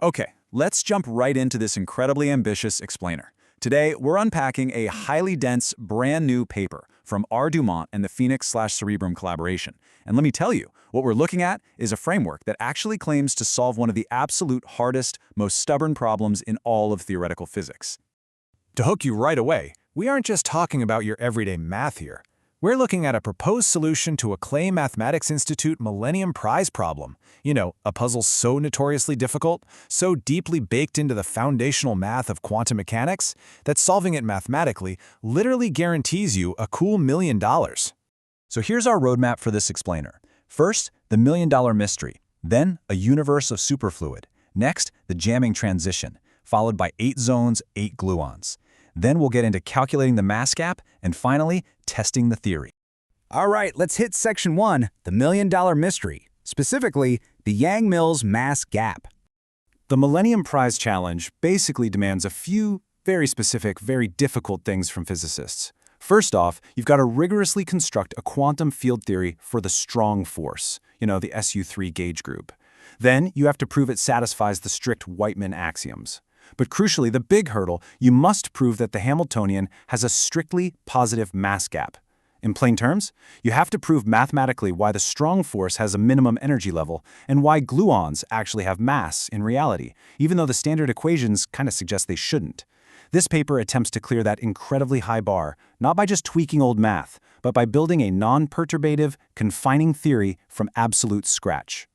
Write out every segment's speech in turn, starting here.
Okay, let's jump right into this incredibly ambitious explainer. Today, we're unpacking a highly dense, brand new paper from R. Dumont and the Phoenix/Cerebrum collaboration. And let me tell you, what we're looking at is a framework that actually claims to solve one of the absolute hardest, most stubborn problems in all of theoretical physics. To hook you right away, we aren't just talking about your everyday math here. We're looking at a proposed solution to a Clay Mathematics Institute Millennium Prize problem. You know, a puzzle so notoriously difficult, so deeply baked into the foundational math of quantum mechanics, that solving it mathematically literally guarantees you a cool $1 million. So here's our roadmap for this explainer. First, the $1 million mystery. Then, a universe of superfluid. Next, the jamming transition, followed by 8 zones, 8 gluons. Then we'll get into calculating the mass gap, and finally, testing the theory. All right, let's hit section 1, the $1 million mystery, specifically the Yang-Mills mass gap. The Millennium Prize Challenge basically demands a few very specific, very difficult things from physicists. First off, you've got to rigorously construct a quantum field theory for the strong force, the SU3 gauge group. Then you have to prove it satisfies the strict Whiteman axioms. But crucially, the big hurdle, you must prove that the Hamiltonian has a strictly positive mass gap. In plain terms, you have to prove mathematically why the strong force has a minimum energy level and why gluons actually have mass in reality, even though the standard equations kind of suggest they shouldn't. This paper attempts to clear that incredibly high bar, not by just tweaking old math, but by building a non-perturbative, confining theory from absolute scratch.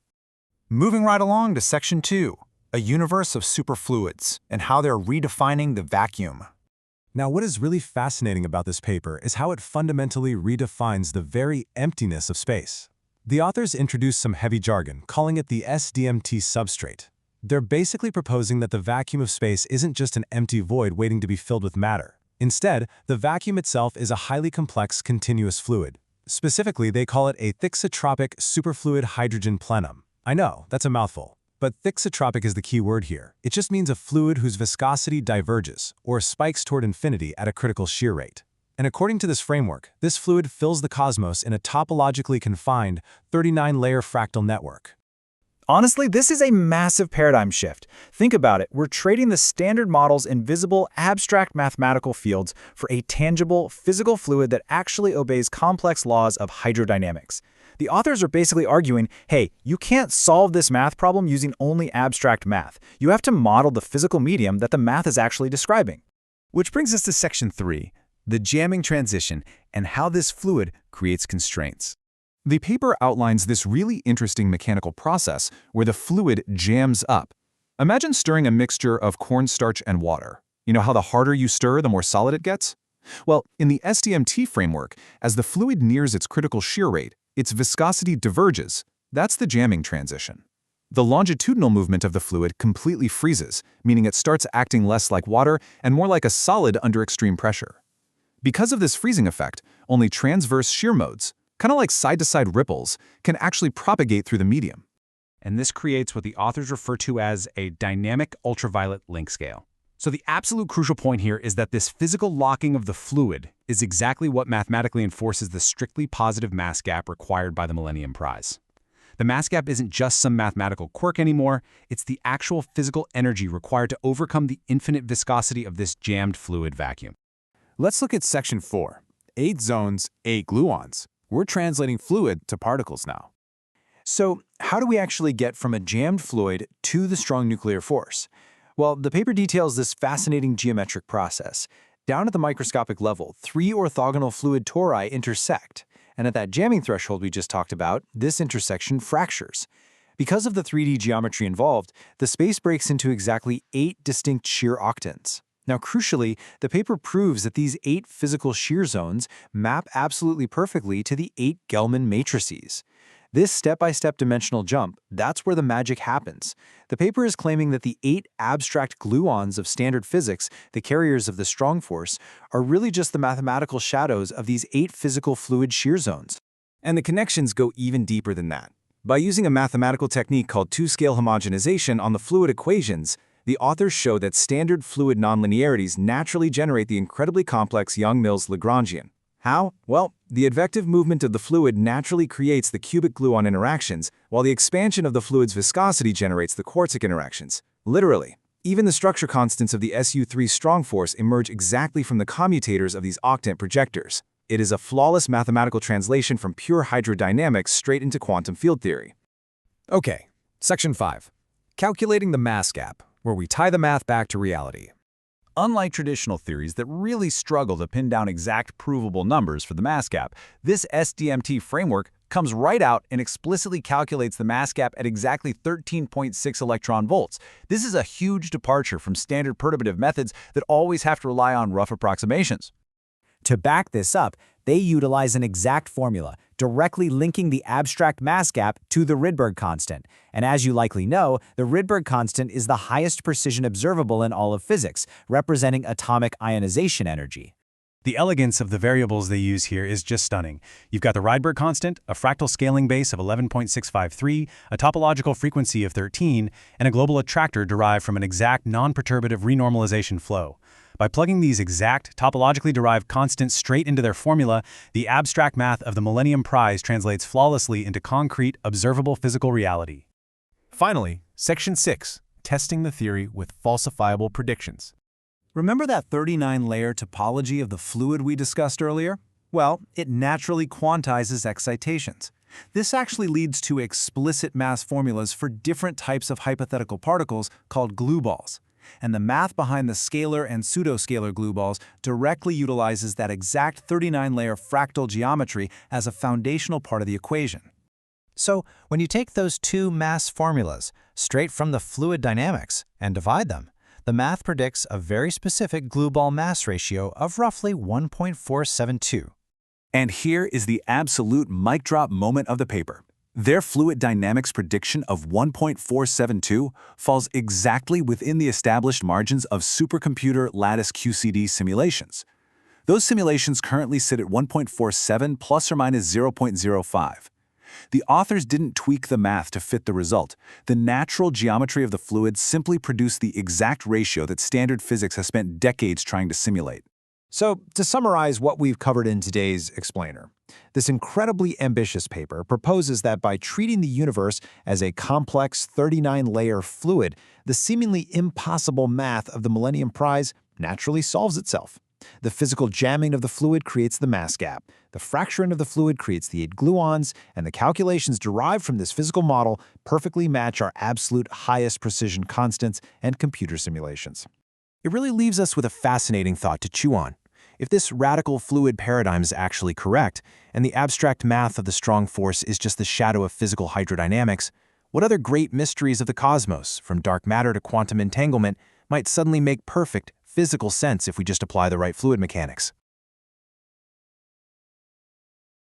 Moving right along to section 2. A universe of superfluids, and how they're redefining the vacuum. Now, what is really fascinating about this paper is how it fundamentally redefines the very emptiness of space. The authors introduce some heavy jargon, calling it the SDMT substrate. They're basically proposing that the vacuum of space isn't just an empty void waiting to be filled with matter. Instead, the vacuum itself is a highly complex continuous fluid. Specifically, they call it a thixotropic superfluid hydrogen plenum. I know, that's a mouthful. But thixotropic is the key word here. It just means a fluid whose viscosity diverges, or spikes toward infinity at a critical shear rate. And according to this framework, this fluid fills the cosmos in a topologically confined 39-layer fractal network. Honestly, this is a massive paradigm shift. Think about it. We're trading the standard model's invisible, abstract mathematical fields for a tangible, physical fluid that actually obeys complex laws of hydrodynamics. The authors are basically arguing, hey, you can't solve this math problem using only abstract math. You have to model the physical medium that the math is actually describing. Which brings us to section 3, the jamming transition and how this fluid creates constraints. The paper outlines this really interesting mechanical process where the fluid jams up. Imagine stirring a mixture of cornstarch and water. You know how the harder you stir, the more solid it gets? Well, in the SDMT framework, as the fluid nears its critical shear rate, its viscosity diverges. That's the jamming transition. The longitudinal movement of the fluid completely freezes, meaning it starts acting less like water and more like a solid under extreme pressure. Because of this freezing effect, only transverse shear modes, kind of like side-to-side ripples, can actually propagate through the medium. And this creates what the authors refer to as a dynamic ultraviolet length scale. So the absolute crucial point here is that this physical locking of the fluid is exactly what mathematically enforces the strictly positive mass gap required by the Millennium Prize. The mass gap isn't just some mathematical quirk anymore, it's the actual physical energy required to overcome the infinite viscosity of this jammed fluid vacuum. Let's look at section 4. 8 zones, 8 gluons. We're translating fluid to particles now. So, how do we actually get from a jammed fluid to the strong nuclear force? Well, the paper details this fascinating geometric process. Down at the microscopic level, 3 orthogonal fluid tori intersect, and at that jamming threshold we just talked about, this intersection fractures. Because of the 3D geometry involved, the space breaks into exactly 8 distinct shear octants. Now, crucially, the paper proves that these 8 physical shear zones map absolutely perfectly to the 8 Gelman matrices. This step-by-step dimensional jump, that's where the magic happens. The paper is claiming that the 8 abstract gluons of standard physics, the carriers of the strong force, are really just the mathematical shadows of these 8 physical fluid shear zones. And the connections go even deeper than that. By using a mathematical technique called two-scale homogenization on the fluid equations, the authors show that standard fluid nonlinearities naturally generate the incredibly complex Yang-Mills Lagrangian. How? Well, the advective movement of the fluid naturally creates the cubic gluon interactions, while the expansion of the fluid's viscosity generates the quartzic interactions. Literally. Even the structure constants of the SU3 strong force emerge exactly from the commutators of these octant projectors. It is a flawless mathematical translation from pure hydrodynamics straight into quantum field theory. Okay, Section 5. Calculating the mass gap, where we tie the math back to reality. Unlike traditional theories that really struggle to pin down exact provable numbers for the mass gap, this SDMT framework comes right out and explicitly calculates the mass gap at exactly 13.6 electron volts. This is a huge departure from standard perturbative methods that always have to rely on rough approximations. To back this up, they utilize an exact formula, directly linking the abstract mass gap to the Rydberg constant. And as you likely know, the Rydberg constant is the highest precision observable in all of physics, representing atomic ionization energy. The elegance of the variables they use here is just stunning. You've got the Rydberg constant, a fractal scaling base of 11.653, a topological frequency of 13, and a global attractor derived from an exact non-perturbative renormalization flow. By plugging these exact, topologically derived constants straight into their formula, the abstract math of the Millennium Prize translates flawlessly into concrete, observable physical reality. Finally, Section 6, testing the theory with falsifiable predictions. Remember that 39-layer topology of the fluid we discussed earlier? Well, it naturally quantizes excitations. This actually leads to explicit mass formulas for different types of hypothetical particles called glue balls. And the math behind the scalar and pseudoscalar glue balls directly utilizes that exact 39-layer fractal geometry as a foundational part of the equation. So, when you take those two mass formulas straight from the fluid dynamics and divide them, the math predicts a very specific glue ball mass ratio of roughly 1.472. And here is the absolute mic drop moment of the paper. Their fluid dynamics prediction of 1.472 falls exactly within the established margins of supercomputer lattice QCD simulations. Those simulations currently sit at 1.47 plus or minus 0.05. The authors didn't tweak the math to fit the result. The natural geometry of the fluid simply produced the exact ratio that standard physics has spent decades trying to simulate. So, to summarize what we've covered in today's explainer, this incredibly ambitious paper proposes that by treating the universe as a complex 39-layer fluid, the seemingly impossible math of the Millennium Prize naturally solves itself. The physical jamming of the fluid creates the mass gap, the fracturing of the fluid creates the 8 gluons, and the calculations derived from this physical model perfectly match our absolute highest precision constants and computer simulations. It really leaves us with a fascinating thought to chew on. If this radical fluid paradigm is actually correct, and the abstract math of the strong force is just the shadow of physical hydrodynamics, what other great mysteries of the cosmos, from dark matter to quantum entanglement, might suddenly make perfect, physical sense if we just apply the right fluid mechanics?